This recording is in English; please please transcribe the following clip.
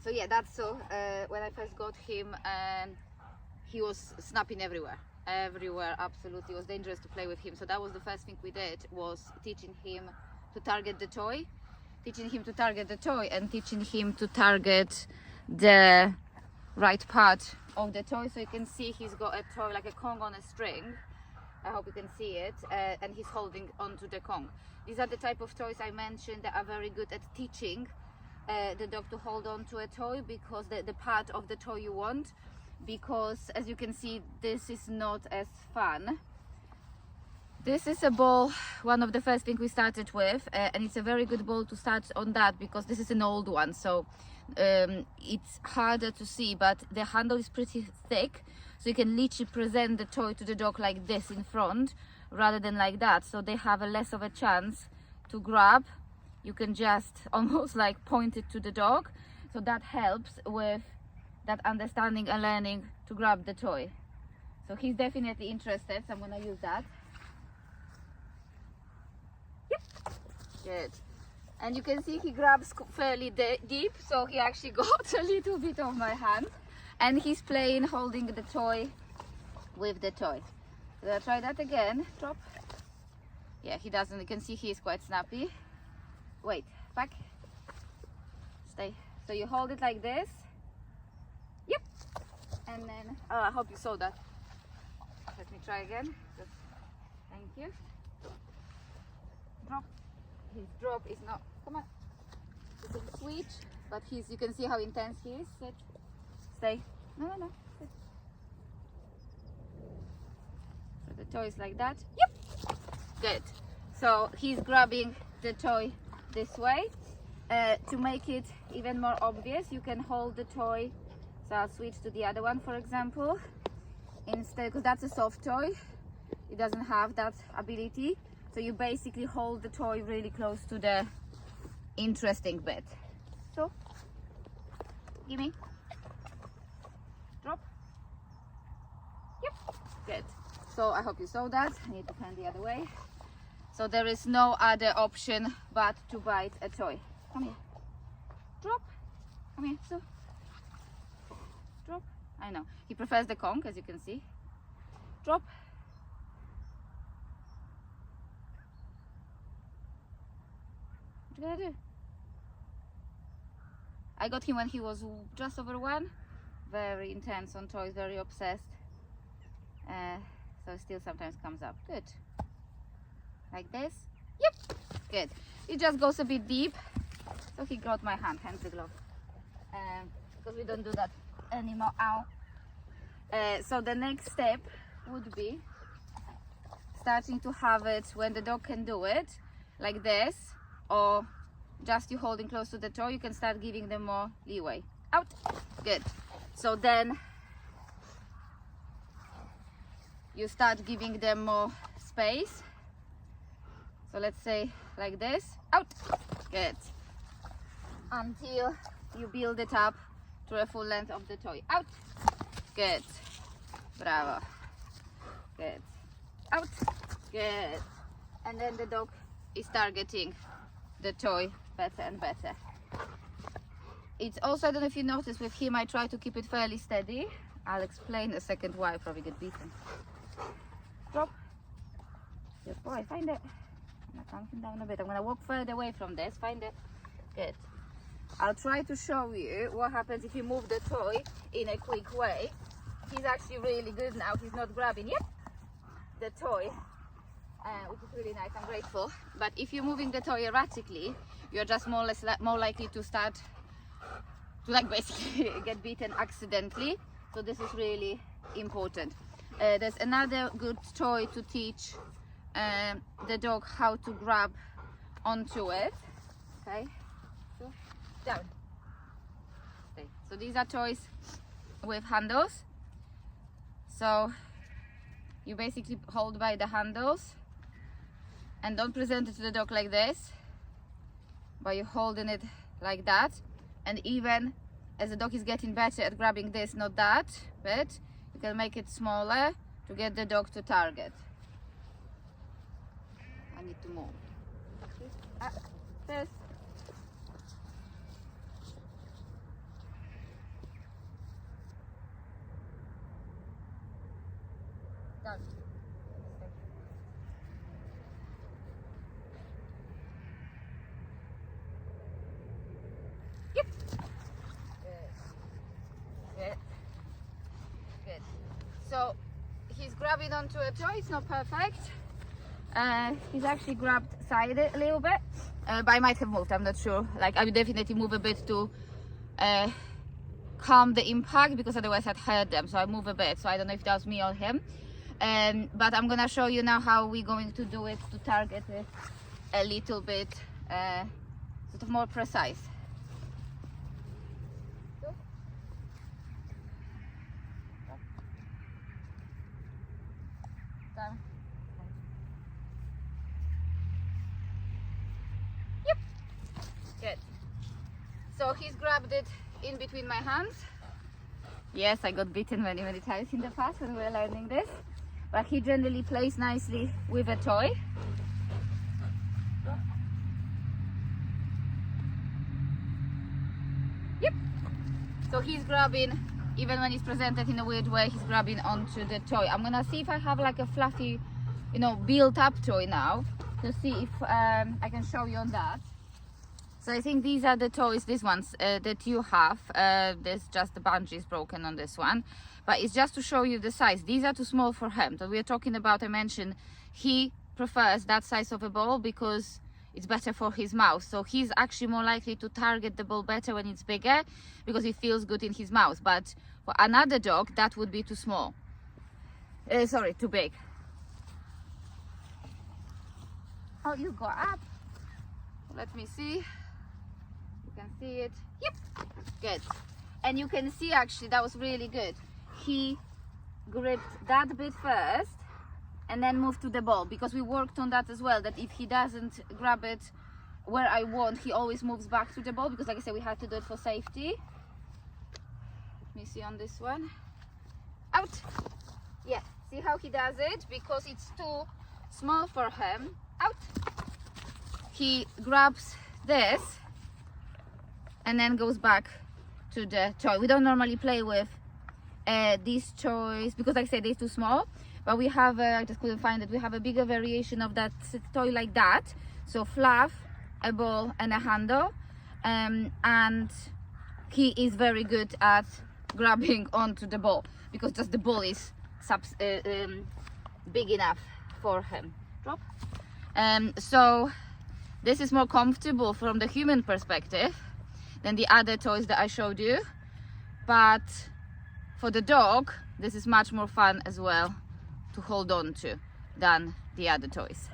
So yeah, that's so when I first got him, he was snapping everywhere, absolutely. It was dangerous to play with him. So that was the first thing we did, was teaching him to target the toy, and teaching him to target the right part of the toy. So you can see he's got a toy like a Kong on a string. I hope you can see it, and he's holding onto the Kong. These are the type of toys I mentioned that are very good at teaching the dog to hold on to a toy, because the part of the toy you want, because as you can see, this is not as fun. This is a ball, one of the first things we started with, and it's a very good ball to start on that, because this is an old one, so it's harder to see, but the handle is pretty thick, so you can literally present the toy to the dog like this in front rather than like that, so they have a less of a chance to grab. You can just almost like point it to the dog, so that helps with that understanding and learning to grab the toy. So he's definitely interested, so I'm gonna use that. Yep, good. And you can see he grabs fairly deep, so he actually got a little bit of my hand, and he's playing holding the toy with the toy. So I'll try that again. Drop. Yeah, he doesn't. You can see he is quite snappy. Wait, back, stay. So you hold it like this. Yep. And then, oh, I hope you saw that. Let me try again. Just, thank you. Drop. His drop is not, come on. You can switch, but you can see how intense he is. Sit, stay. No. Sit. So the toy is like that. Yep. Good. So he's grabbing the toy this way. To make it even more obvious, you can hold the toy. So I'll switch to the other one, for example, instead, because that's a soft toy, it doesn't have that ability. So you basically hold the toy really close to the interesting bit. So give me, drop. Yep, good. So I hope you saw that. I need to turn the other way. So there is no other option but to bite a toy. Come here. Drop. Come here. So. Drop. I know. He prefers the Kong, as you can see. Drop. What you gonna do? I got him when he was just over 1. Very intense on toys, very obsessed. So still sometimes comes up. Good. Like this. Yep. Good. It just goes a bit deep. So he got my hand, hence the glove. Because we don't do that anymore. Ow. So the next step would be starting to have it when the dog can do it, like this, or just you holding close to the toy. You can start giving them more leeway. Out. Good. So then you start giving them more space. So let's say like this. Out. Good. Until you build it up to a full length of the toy. Out. Good. Bravo. Good. Out. Good. And then the dog is targeting the toy better and better. It's also, I don't know if you noticed, with him I try to keep it fairly steady. I'll explain a second why I probably get beaten. Drop. Good boy, find it. I'm gonna calm him down a bit. I'm gonna walk further away from this. Find it. Good. I'll try to show you what happens if you move the toy in a quick way. He's actually really good now. He's not grabbing yet the toy, which is really nice. I'm grateful. But if you're moving the toy erratically, you're just more likely to start to like basically get beaten accidentally. So this is really important. There's another good toy to teach the dog how to grab onto it. Okay, so down. Okay. So these are toys with handles. So you basically hold by the handles and don't present it to the dog like this, but you're holding it like that. And even as the dog is getting better at grabbing this, not that, but you can make it smaller to get the dog to target. I need to move. This. Down. Yep. Good. Good. So he's grabbing onto a toy. It's not perfect. He's actually grabbed side a little bit, but I might have moved. I'm not sure. Like I would definitely move a bit to calm the impact, because otherwise I'd hurt them. So I move a bit. So I don't know if that was me or him. But I'm gonna show you now how we're going to do it to target it a little bit sort of more precise. Down. Yep. Good. So he's grabbed it in between my hands. Yes, I got bitten many times in the past when we were learning this. But he generally plays nicely with a toy. Yep. So he's grabbing, even when he's presented in a weird way, he's grabbing onto the toy. I'm gonna see if I have like a fluffy, built up toy now, to see if I can show you on that. So I think these are the toys, these ones that you have. There's just the bungee is broken on this one. But it's just to show you the size. These are too small for him. So we're talking about, I mentioned, he prefers that size of a ball because it's better for his mouth. So he's actually more likely to target the ball better when it's bigger, because it feels good in his mouth. But for another dog, that would be too small. Sorry, too big. Oh, you go up. Let me see. You can see it. Yep. Good. And you can see, actually, that was really good. He gripped that bit first and then moved to the ball, because we worked on that as well, that if he doesn't grab it where I want, he always moves back to the ball, because like I said, we had to do it for safety. Let me see on this one. Out. Yeah, see how he does it? Because it's too small for him. Out. He grabs this and then goes back to the toy. We don't normally play with these toys because, like I said, they're too small. But we have, I just couldn't find it, we have a bigger variation of that toy like that. So fluff, a ball and a handle. And he is very good at grabbing onto the ball, because just the ball is big enough for him. Drop. So this is more comfortable from the human perspective than the other toys that I showed you. But for the dog, this is much more fun as well to hold on to than the other toys.